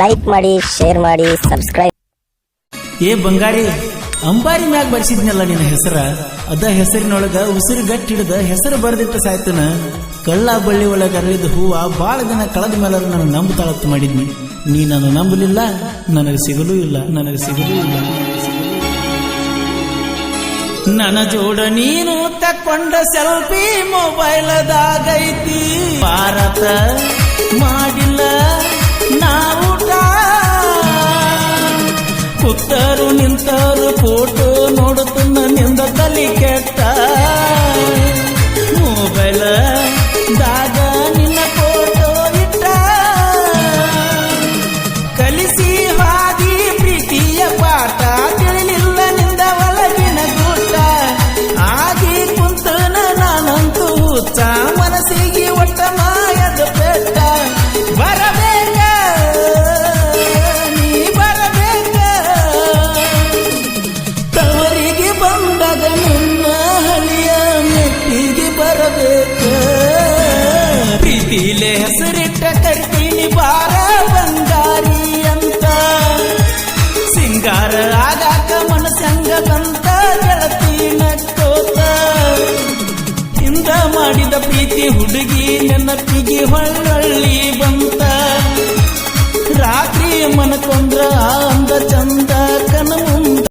Like ಮಾಡಿ, share ಮಾಡಿ, subscribe. ಏ ಬಂಗಾರಿ, ಅಂಬಾರಿ ಮ್ಯಾಗ ಬರ್ಸಿದ್ನಲ್ಲ ನಿನ್ನ ಹೆಸರ, ಅದ ಹೆಸರಿನೊಳಗ ಉಸಿರು ಗಟ್ಟಿ ಹಿಡಿದ ಹೆಸರು ಬರೆದಿಟ್ಟ ಸಾಯ್ತನ. ಕಳ್ಳ ಬಳ್ಳಿ ಒಳಗ ಅರಳಿದ ಹೂವ ಬಾಳ ದಿನ ಕಳೆದ ಮೇಲೆ ನಾನು ನಂಬುತ್ತಾಳತ್ತು ಮಾಡಿದ್ನಿ. ನೀ ನಾನು ನಂಬಲಿಲ್ಲ, ನನಗೆ ಸಿಗಲೂ ಇಲ್ಲ. ನನ್ನ ಜೋಡ ನೀನು ತಕ್ಕೊಂಡ ಸೆಲ್ಫಿ ಮೊಬೈಲದಾಗೈತಿ. ಭಾರತ ಮಾಡಿಲ್ಲ ನಾವುಟ, ಕೂತರು ನಿಂತರು ಫೋಟೋ ನೋಡುತ್ತ ನಿಂದ ತಲಿ ಕೆಟ್ಟ. ಮೊಬೈಲ್ ದಾಗ ನಿನ್ನ ಫೋಟೋ ಇಟ್ಟ, ಕಲಿಸಿ ಹಾದಿ ಪ್ರೀತಿಯ ಪಾಠ. ತಿಳಿಲಿಲ್ಲ ನಿಂದ ಒಳಗಿನ ಗೂಟ, ಆಗಿ ಕುಂತನ ನಾನಂತೂ ಹುಚ್ಚ. ಮನಸ್ಸಿಗೆ ಒಟ್ಟ ಮಾಯದ ಬೆಟ್ಟ. ಬರಬೇಕ ನೀ ಬರಬೇಕ, ತವರಿಗೆ ಬಂದಾಗ ನನ್ನ ಹಳಿಯ ಮೆಟ್ಟಿಗೆ ಬರಬೇಕ. ಪ್ರೀತಿಲೆ ಹೆಸರಿಟ್ಟ ಕರ್ತೀನಿ ಬಾರ ಬಂಗಾರಿ ಅಂತ. ಸಿಂಗಾರ ಆಗಾಕ ಮನಸ್ಸಂಗ ಬಂತ ಗೆಳತಿ ನಕ್ಕೋತ. ಹಿಂದ ಮಾಡಿದ ಪ್ರೀತಿ ಹುಡುಗಿ ನೆನಪಿಗೆ ಹೊಳ್ಳಿ ಬಂತ. ರಾತ್ರಿ ಮನಕೊಂಡ್ರ ಅಂದ ಚಂದ ಕನ ಮುಂದ.